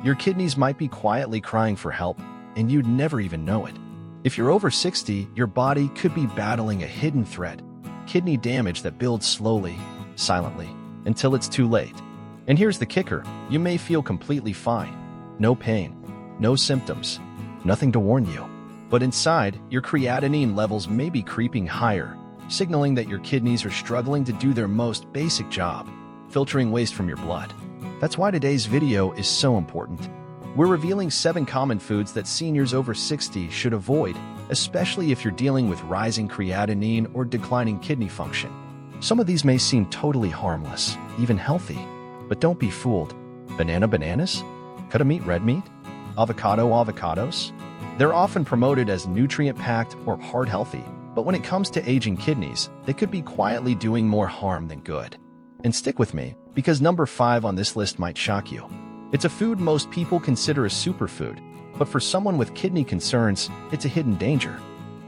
your kidneys might be quietly crying for help, and you'd never even know it. If you're over 60, your body could be battling a hidden threat, kidney damage that builds slowly, silently, until it's too late. And here's the kicker, you may feel completely fine. No pain, no symptoms, nothing to warn you. But inside, your creatinine levels may be creeping higher, signaling that your kidneys are struggling to do their most basic job, filtering waste from your blood. That's why today's video is so important. We're revealing 7 common foods that seniors over 60 should avoid, especially if you're dealing with rising creatinine or declining kidney function. Some of these may seem totally harmless, even healthy, but don't be fooled. Bananas? Cut-a meat red meat? Avocados? They're often promoted as nutrient-packed or heart-healthy, but when it comes to aging kidneys, they could be quietly doing more harm than good. And stick with me, because number 5 on this list might shock you. It's a food most people consider a superfood, but for someone with kidney concerns, it's a hidden danger.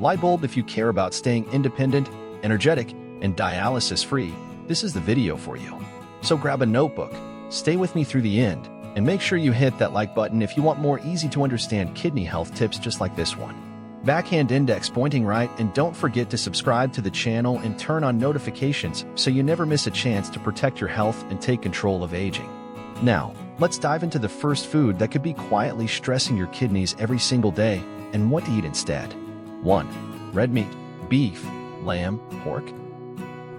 Light bulb, if you care about staying independent, energetic, and dialysis-free, this is the video for you. So grab a notebook, stay with me through the end, and make sure you hit that like button if you want more easy-to-understand kidney health tips just like this one. Backhand index pointing right, and don't forget to subscribe to the channel and turn on notifications so you never miss a chance to protect your health and take control of aging. Now, let's dive into the first food that could be quietly stressing your kidneys every single day and what to eat instead. 1. Red meat, beef, lamb, pork.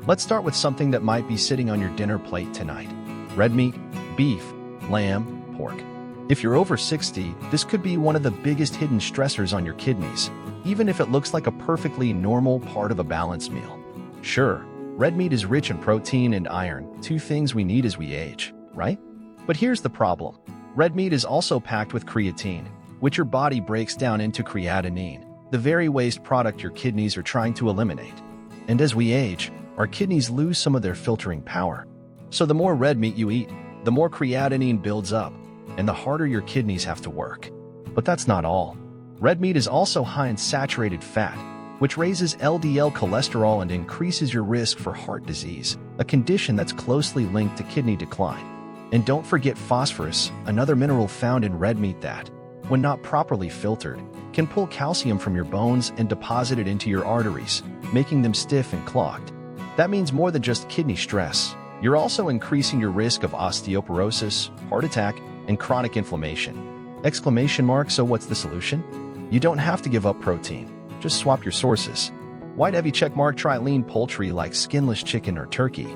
Let's start with something that might be sitting on your dinner plate tonight. Red meat, beef, lamb, pork. If you're over 60, this could be one of the biggest hidden stressors on your kidneys, even if it looks like a perfectly normal part of a balanced meal. Sure, red meat is rich in protein and iron, 2 things we need as we age, right? But here's the problem. Red meat is also packed with creatine, which your body breaks down into creatinine, the very waste product your kidneys are trying to eliminate. And as we age, our kidneys lose some of their filtering power. So the more red meat you eat, the more creatinine builds up, and the harder your kidneys have to work. But that's not all. Red meat is also high in saturated fat, which raises LDL cholesterol and increases your risk for heart disease, a condition that's closely linked to kidney decline. And don't forget phosphorus, another mineral found in red meat that, when not properly filtered, can pull calcium from your bones and deposit it into your arteries, making them stiff and clogged. That means more than just kidney stress. You're also increasing your risk of osteoporosis, heart attack, and chronic inflammation. So what's the solution? You don't have to give up protein. Just swap your sources. White heavy checkmark, try lean poultry like skinless chicken or turkey.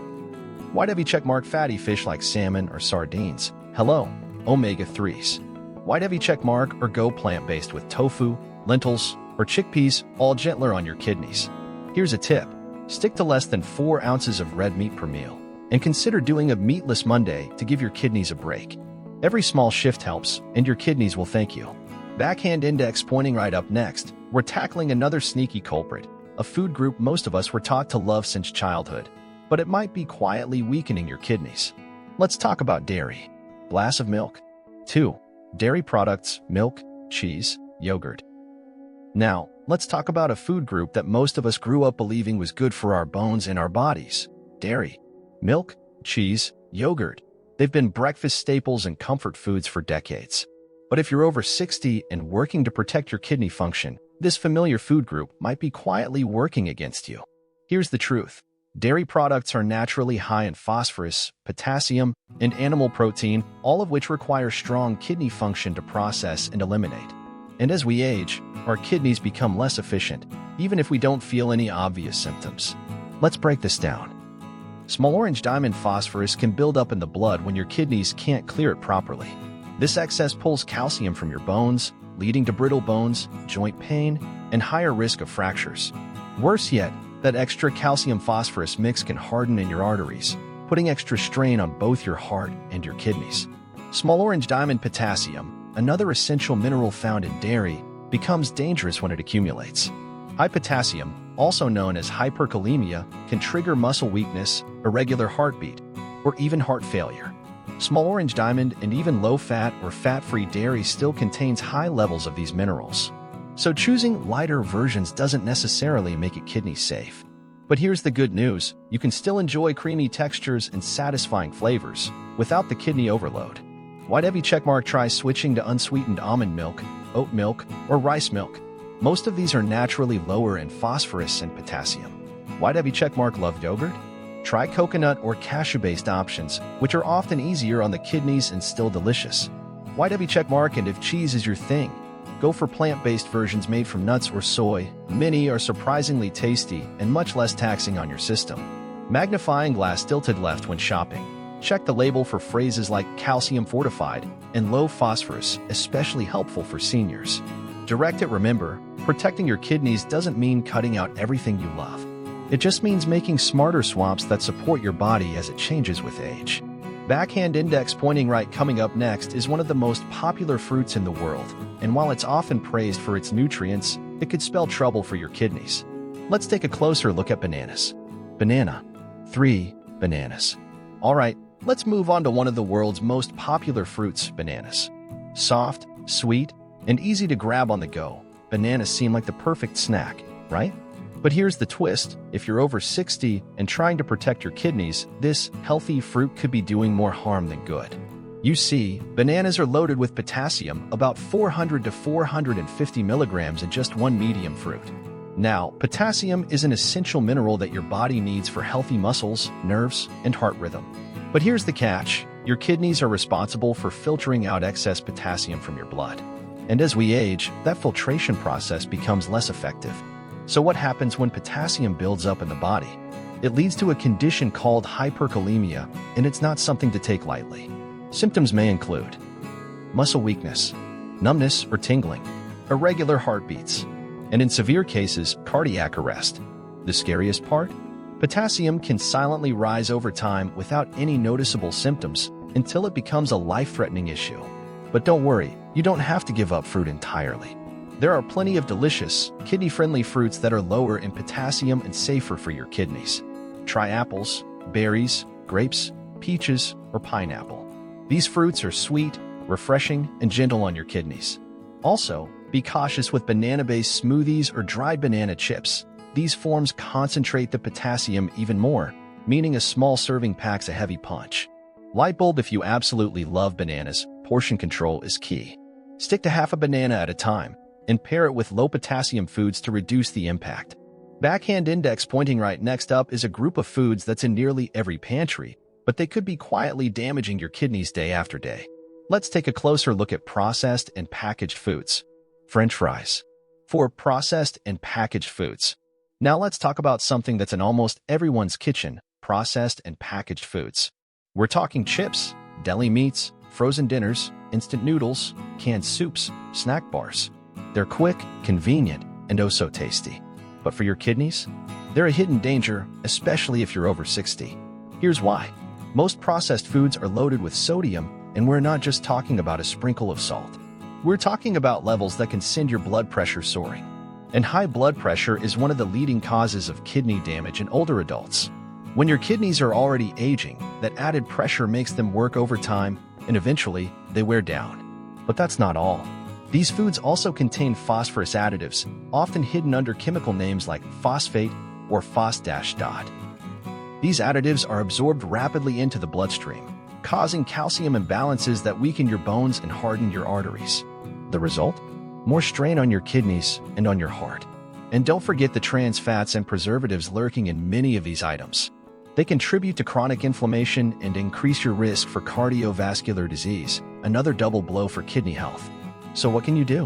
White heavy checkmark, fatty fish like salmon or sardines. Hello, omega-3s. White heavy checkmark, or go plant-based with tofu, lentils, or chickpeas, all gentler on your kidneys. Here's a tip. Stick to less than 4 ounces of red meat per meal, and consider doing a meatless Monday to give your kidneys a break. Every small shift helps, and your kidneys will thank you. Backhand index pointing right up next, we're tackling another sneaky culprit, a food group most of us were taught to love since childhood, but it might be quietly weakening your kidneys. Let's talk about dairy. Glass of milk. 2. Dairy products, milk, cheese, yogurt. Now, let's talk about a food group that most of us grew up believing was good for our bones and our bodies. Dairy. Milk, cheese, yogurt. They've been breakfast staples and comfort foods for decades. But if you're over 60 and working to protect your kidney function, this familiar food group might be quietly working against you. Here's the truth. Dairy products are naturally high in phosphorus, potassium, and animal protein, all of which require strong kidney function to process and eliminate. And as we age, our kidneys become less efficient, even if we don't feel any obvious symptoms. Let's break this down. Small orange diamond phosphorus can build up in the blood when your kidneys can't clear it properly. This excess pulls calcium from your bones, leading to brittle bones, joint pain, and higher risk of fractures. Worse yet, that extra calcium-phosphorus mix can harden in your arteries, putting extra strain on both your heart and your kidneys. Small orange diamond potassium, another essential mineral found in dairy, becomes dangerous when it accumulates. High potassium, also known as hyperkalemia, can trigger muscle weakness, irregular heartbeat, or even heart failure. Small orange diamond and even low-fat or fat-free dairy still contains high levels of these minerals. So choosing lighter versions doesn't necessarily make it kidney safe. But here's the good news, you can still enjoy creamy textures and satisfying flavors without the kidney overload. Why'd heavy checkmark try switching to unsweetened almond milk, oat milk, or rice milk? Most of these are naturally lower in phosphorus and potassium. Why'd heavy checkmark love yogurt? Try coconut or cashew-based options, which are often easier on the kidneys and still delicious. Why'd heavy checkmark? And if cheese is your thing, go for plant-based versions made from nuts or soy. Many are surprisingly tasty and much less taxing on your system. Magnifying glass tilted left when shopping. Check the label for phrases like calcium fortified and low phosphorus, especially helpful for seniors. Direct it. Remember, protecting your kidneys doesn't mean cutting out everything you love. It just means making smarter swaps that support your body as it changes with age. Backhand index pointing right. Coming up next is one of the most popular fruits in the world, and while it's often praised for its nutrients, it could spell trouble for your kidneys. Let's take a closer look at bananas. Banana. 3. Bananas. Alright, let's move on to one of the world's most popular fruits, bananas. Soft, sweet, and easy to grab on the go, bananas seem like the perfect snack, right? But here's the twist: if you're over 60 and trying to protect your kidneys, this healthy fruit could be doing more harm than good. You see, bananas are loaded with potassium, about 400 to 450 milligrams in just one medium fruit. Now, potassium is an essential mineral that your body needs for healthy muscles, nerves, and heart rhythm. But here's the catch: your kidneys are responsible for filtering out excess potassium from your blood. And as we age, that filtration process becomes less effective. So what happens when potassium builds up in the body? It leads to a condition called hyperkalemia, and it's not something to take lightly. Symptoms may include muscle weakness, numbness or tingling, irregular heartbeats, and in severe cases, cardiac arrest. The scariest part? Potassium can silently rise over time without any noticeable symptoms until it becomes a life-threatening issue. But don't worry, you don't have to give up fruit entirely. There are plenty of delicious, kidney-friendly fruits that are lower in potassium and safer for your kidneys. Try apples, berries, grapes, peaches, or pineapple. These fruits are sweet, refreshing, and gentle on your kidneys. Also, be cautious with banana-based smoothies or dried banana chips. These forms concentrate the potassium even more, meaning a small serving packs a heavy punch. Light bulb: if you absolutely love bananas, portion control is key. Stick to half a banana at a time, and pair it with low-potassium foods to reduce the impact. Backhand index pointing right. Next up is a group of foods that's in nearly every pantry, but they could be quietly damaging your kidneys day after day. Let's take a closer look at processed and packaged foods. French fries. 4. Processed and packaged foods. Now let's talk about something that's in almost everyone's kitchen: processed and packaged foods. We're talking chips, deli meats, frozen dinners, instant noodles, canned soups, snack bars. They're quick, convenient, and oh so tasty. But for your kidneys, they're a hidden danger, especially if you're over 60. Here's why. Most processed foods are loaded with sodium, and we're not just talking about a sprinkle of salt. We're talking about levels that can send your blood pressure soaring. And high blood pressure is one of the leading causes of kidney damage in older adults. When your kidneys are already aging, that added pressure makes them work overtime, and eventually, they wear down. But that's not all. These foods also contain phosphorus additives, often hidden under chemical names like phosphate or phos-dot. These additives are absorbed rapidly into the bloodstream, causing calcium imbalances that weaken your bones and harden your arteries. The result? More strain on your kidneys and on your heart. And don't forget the trans fats and preservatives lurking in many of these items. They contribute to chronic inflammation and increase your risk for cardiovascular disease, another double blow for kidney health. So what can you do?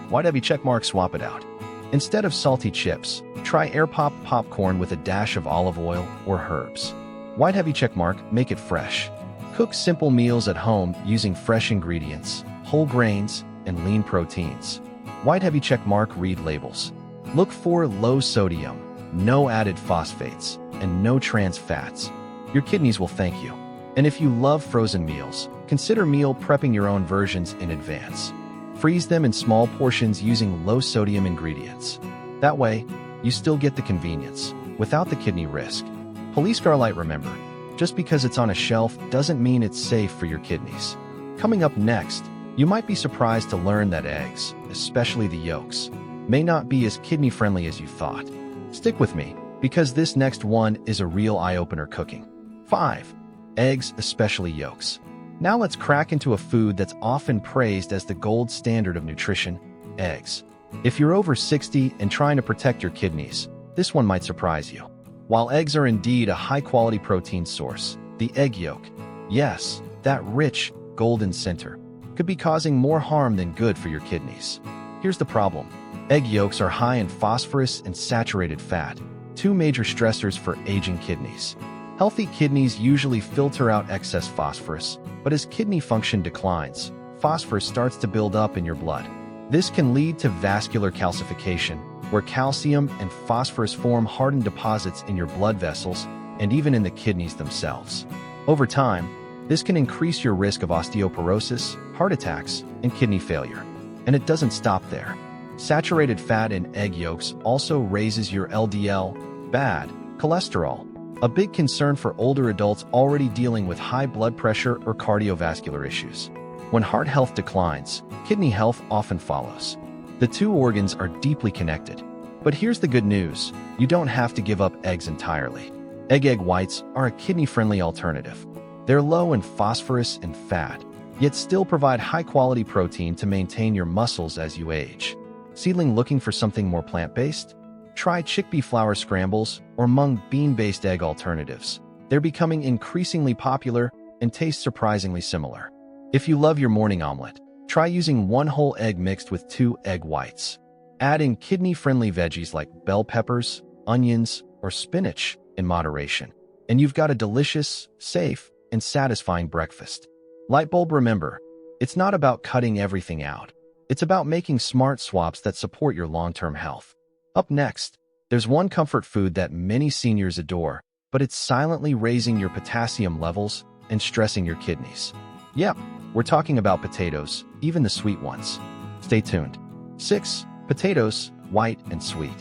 Why'd heavy checkmark? Swap it out. Instead of salty chips, try air pop popcorn with a dash of olive oil or herbs. Why'd heavy checkmark? Make it fresh. Cook simple meals at home using fresh ingredients, whole grains, and lean proteins. Why'd heavy checkmark? Read labels. Look for low sodium, no added phosphates, and no trans fats. Your kidneys will thank you. And if you love frozen meals, consider meal prepping your own versions in advance. Freeze them in small portions using low-sodium ingredients. That way, you still get the convenience, without the kidney risk. Police car light: remember, just because it's on a shelf doesn't mean it's safe for your kidneys. Coming up next, you might be surprised to learn that eggs, especially the yolks, may not be as kidney-friendly as you thought. Stick with me, because this next one is a real eye-opener. Cooking. 5. Eggs, especially yolks. Now let's crack into a food that's often praised as the gold standard of nutrition: eggs. If you're over 60 and trying to protect your kidneys, this one might surprise you. While eggs are indeed a high-quality protein source, the egg yolk, yes, that rich, golden center, could be causing more harm than good for your kidneys. Here's the problem. Egg yolks are high in phosphorus and saturated fat, two major stressors for aging kidneys. Healthy kidneys usually filter out excess phosphorus, but as kidney function declines, phosphorus starts to build up in your blood. This can lead to vascular calcification, where calcium and phosphorus form hardened deposits in your blood vessels and even in the kidneys themselves. Over time, this can increase your risk of osteoporosis, heart attacks, and kidney failure. And it doesn't stop there. Saturated fat in egg yolks also raises your LDL, bad cholesterol, a big concern for older adults already dealing with high blood pressure or cardiovascular issues. When heart health declines, kidney health often follows. The two organs are deeply connected. But here's the good news: you don't have to give up eggs entirely. Egg whites are a kidney-friendly alternative. They're low in phosphorus and fat, yet still provide high-quality protein to maintain your muscles as you age. Seedling looking for something more plant-based? Try chickpea flour scrambles or mung bean-based egg alternatives. They're becoming increasingly popular and taste surprisingly similar. If you love your morning omelet, try using one whole egg mixed with 2 egg whites. Add in kidney-friendly veggies like bell peppers, onions, or spinach in moderation, and you've got a delicious, safe, and satisfying breakfast. Lightbulb, remember, it's not about cutting everything out. It's about making smart swaps that support your long-term health. Up next, there's one comfort food that many seniors adore, but it's silently raising your potassium levels and stressing your kidneys. Yep, we're talking about potatoes, even the sweet ones. Stay tuned. 6. Potatoes, white and sweet.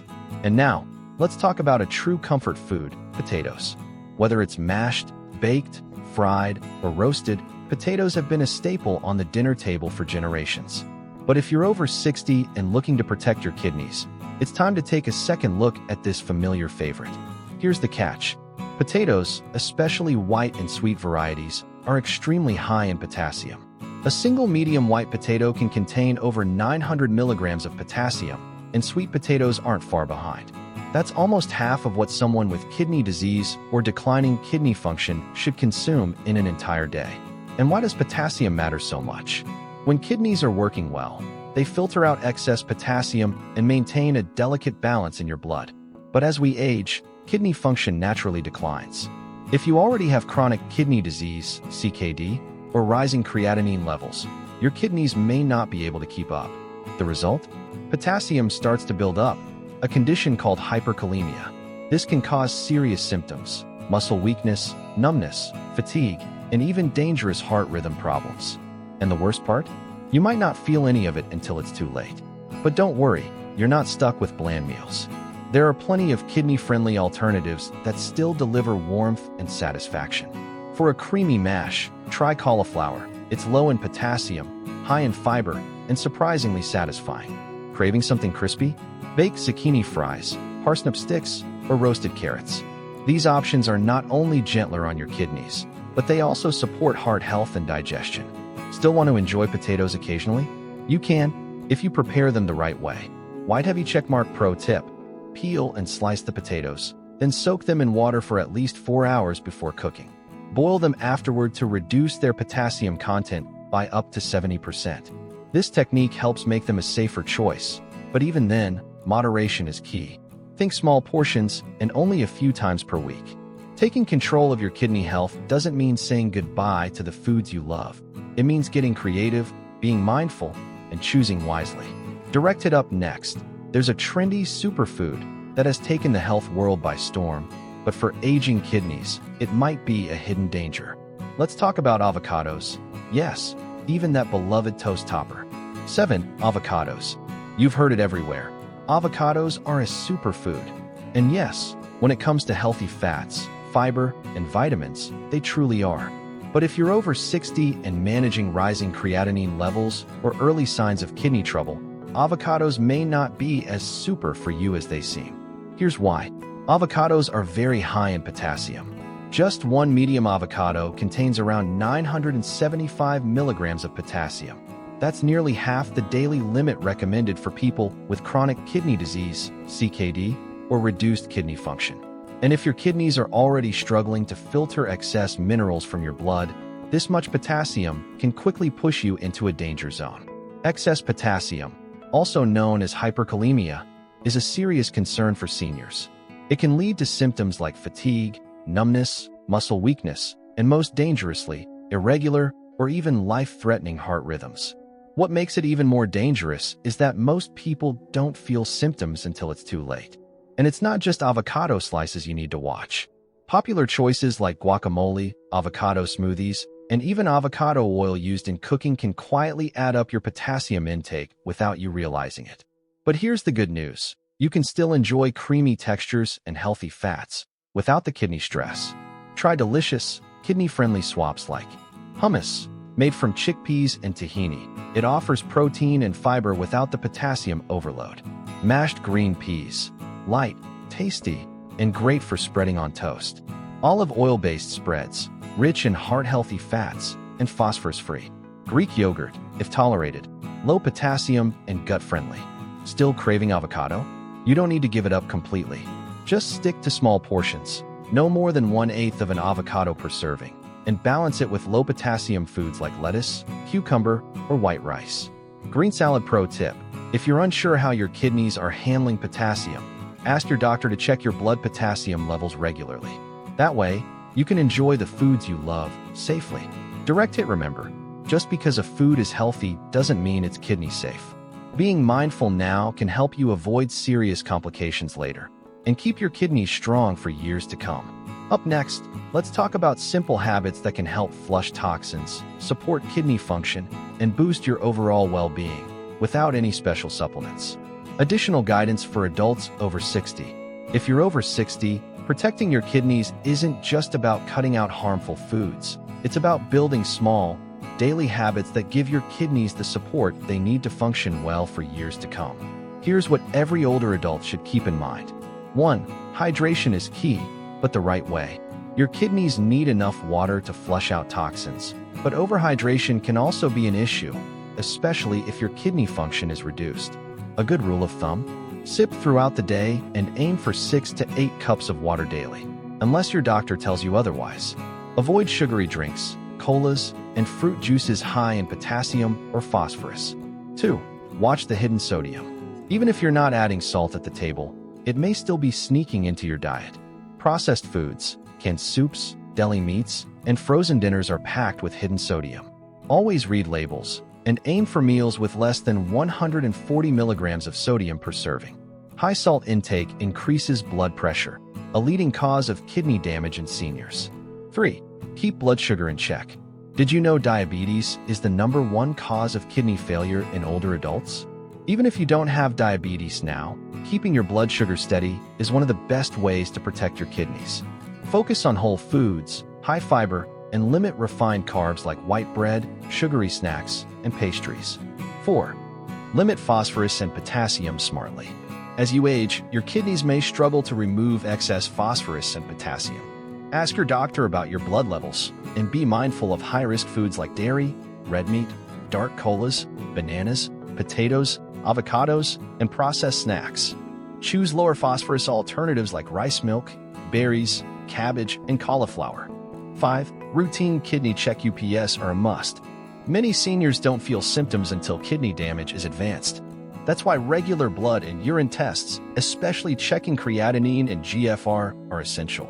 And now, let's talk about a true comfort food: potatoes. Whether it's mashed, baked, fried, or roasted, potatoes have been a staple on the dinner table for generations. But if you're over 60 and looking to protect your kidneys, it's time to take a second look at this familiar favorite. Here's the catch. Potatoes, especially white and sweet varieties, are extremely high in potassium. A single medium white potato can contain over 900 milligrams of potassium, and sweet potatoes aren't far behind. That's almost half of what someone with kidney disease or declining kidney function should consume in an entire day. And why does potassium matter so much? When kidneys are working well, they filter out excess potassium and maintain a delicate balance in your blood. But as we age, kidney function naturally declines. If you already have chronic kidney disease, CKD, or rising creatinine levels, your kidneys may not be able to keep up. The result? Potassium starts to build up, a condition called hyperkalemia. This can cause serious symptoms: muscle weakness, numbness, fatigue, and even dangerous heart rhythm problems. And the worst part? You might not feel any of it until it's too late. But don't worry, you're not stuck with bland meals. There are plenty of kidney-friendly alternatives that still deliver warmth and satisfaction. For a creamy mash, try cauliflower. It's low in potassium, high in fiber, and surprisingly satisfying. Craving something crispy? Bake zucchini fries, parsnip sticks, or roasted carrots. These options are not only gentler on your kidneys, but they also support heart health and digestion. Still want to enjoy potatoes occasionally? You can, if you prepare them the right way. White heavy checkmark pro tip: peel and slice the potatoes, then soak them in water for at least 4 hours before cooking. Boil them afterward to reduce their potassium content by up to 70%. This technique helps make them a safer choice, but even then, moderation is key. Think small portions and only a few times per week. Taking control of your kidney health doesn't mean saying goodbye to the foods you love. It means getting creative, being mindful, and choosing wisely. Directed up next, there's a trendy superfood that has taken the health world by storm, but for aging kidneys, it might be a hidden danger. Let's talk about avocados. Yes, even that beloved toast topper. 7. Avocados. You've heard it everywhere. Avocados are a superfood. And yes, when it comes to healthy fats, fiber, and vitamins, they truly are. But if you're over 60 and managing rising creatinine levels or early signs of kidney trouble, avocados may not be as super for you as they seem. Here's why. Avocados are very high in potassium. Just one medium avocado contains around 975 milligrams of potassium. That's nearly half the daily limit recommended for people with chronic kidney disease, CKD, or reduced kidney function. And if your kidneys are already struggling to filter excess minerals from your blood, this much potassium can quickly push you into a danger zone. Excess potassium, also known as hyperkalemia, is a serious concern for seniors. It can lead to symptoms like fatigue, numbness, muscle weakness, and most dangerously, irregular or even life-threatening heart rhythms. What makes it even more dangerous is that most people don't feel symptoms until it's too late. And it's not just avocado slices you need to watch. Popular choices like guacamole, avocado smoothies, and even avocado oil used in cooking can quietly add up your potassium intake without you realizing it. But here's the good news. You can still enjoy creamy textures and healthy fats without the kidney stress. Try delicious, kidney-friendly swaps like hummus, made from chickpeas and tahini. It offers protein and fiber without the potassium overload. Mashed green peas, light, tasty, and great for spreading on toast. Olive oil-based spreads, rich in heart-healthy fats and phosphorus-free. Greek yogurt, if tolerated, low potassium and gut-friendly. Still craving avocado? You don't need to give it up completely. Just stick to small portions, no more than 1/8 of an avocado per serving, and balance it with low-potassium foods like lettuce, cucumber, or white rice. Green salad pro tip. If you're unsure how your kidneys are handling potassium, ask your doctor to check your blood potassium levels regularly. That way, you can enjoy the foods you love safely. Direct hit, remember, just because a food is healthy doesn't mean it's kidney safe. Being mindful now can help you avoid serious complications later and keep your kidneys strong for years to come. Up next, let's talk about simple habits that can help flush toxins, support kidney function, and boost your overall well-being without any special supplements. Additional guidance for adults over 60. If you're over 60, protecting your kidneys isn't just about cutting out harmful foods. It's about building small, daily habits that give your kidneys the support they need to function well for years to come. Here's what every older adult should keep in mind. 1. Hydration is key, but the right way. Your kidneys need enough water to flush out toxins, but overhydration can also be an issue, especially if your kidney function is reduced. A good rule of thumb: sip throughout the day and aim for 6 to 8 cups of water daily, unless your doctor tells you otherwise. Avoid sugary drinks, colas, and fruit juices high in potassium or phosphorus. 2. Watch the hidden sodium. Even if you're not adding salt at the table, it may still be sneaking into your diet. Processed foods, canned soups, deli meats, and frozen dinners are packed with hidden sodium. Always read labels and aim for meals with less than 140 milligrams of sodium per serving. High salt intake increases blood pressure, a leading cause of kidney damage in seniors. 3. Keep blood sugar in check. Did you know diabetes is the #1 cause of kidney failure in older adults? Even if you don't have diabetes now, keeping your blood sugar steady is one of the best ways to protect your kidneys. Focus on whole foods, high fiber, and limit refined carbs like white bread, sugary snacks, and pastries. 4. Limit phosphorus and potassium smartly. As you age, your kidneys may struggle to remove excess phosphorus and potassium. Ask your doctor about your blood levels, and be mindful of high-risk foods like dairy, red meat, dark colas, bananas, potatoes, avocados, and processed snacks. Choose lower phosphorus alternatives like rice milk, berries, cabbage, and cauliflower. 5. Routine kidney check UPS are a must. Many seniors don't feel symptoms until kidney damage is advanced. That's why regular blood and urine tests, especially checking creatinine and GFR, are essential.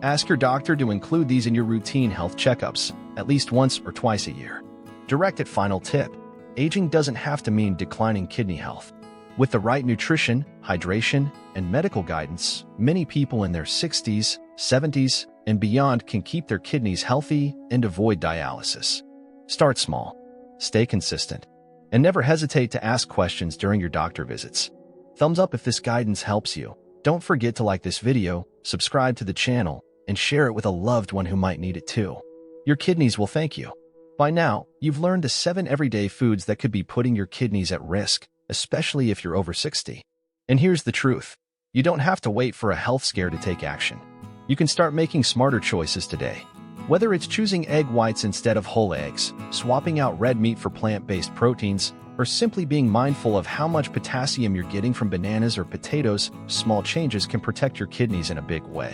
Ask your doctor to include these in your routine health checkups, at least once or twice a year. Direct final tip. Aging doesn't have to mean declining kidney health. With the right nutrition, hydration, and medical guidance, many people in their 60s, 70s, and beyond can keep their kidneys healthy and avoid dialysis. Start small, stay consistent, and never hesitate to ask questions during your doctor visits. Thumbs up if this guidance helps you. Don't forget to like this video, subscribe to the channel, and share it with a loved one who might need it too. Your kidneys will thank you. By now, you've learned the 7 everyday foods that could be putting your kidneys at risk, especially if you're over 60. And here's the truth. You don't have to wait for a health scare to take action. You can start making smarter choices today. Whether it's choosing egg whites instead of whole eggs, swapping out red meat for plant-based proteins, or simply being mindful of how much potassium you're getting from bananas or potatoes, small changes can protect your kidneys in a big way.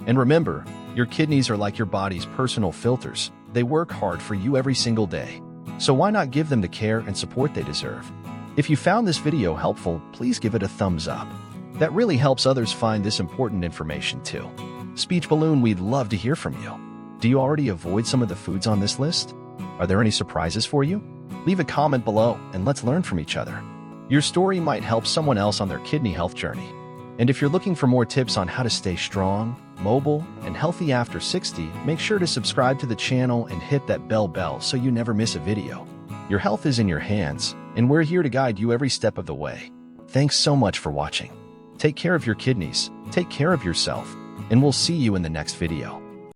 And remember, your kidneys are like your body's personal filters. They work hard for you every single day. So why not give them the care and support they deserve? If you found this video helpful, please give it a thumbs up. That really helps others find this important information too. Speech Balloon, we'd love to hear from you. Do you already avoid some of the foods on this list? Are there any surprises for you? Leave a comment below and let's learn from each other. Your story might help someone else on their kidney health journey. And if you're looking for more tips on how to stay strong, mobile, and healthy after 60, make sure to subscribe to the channel and hit that bell so you never miss a video. Your health is in your hands, and we're here to guide you every step of the way. Thanks so much for watching. Take care of your kidneys, take care of yourself, and we'll see you in the next video.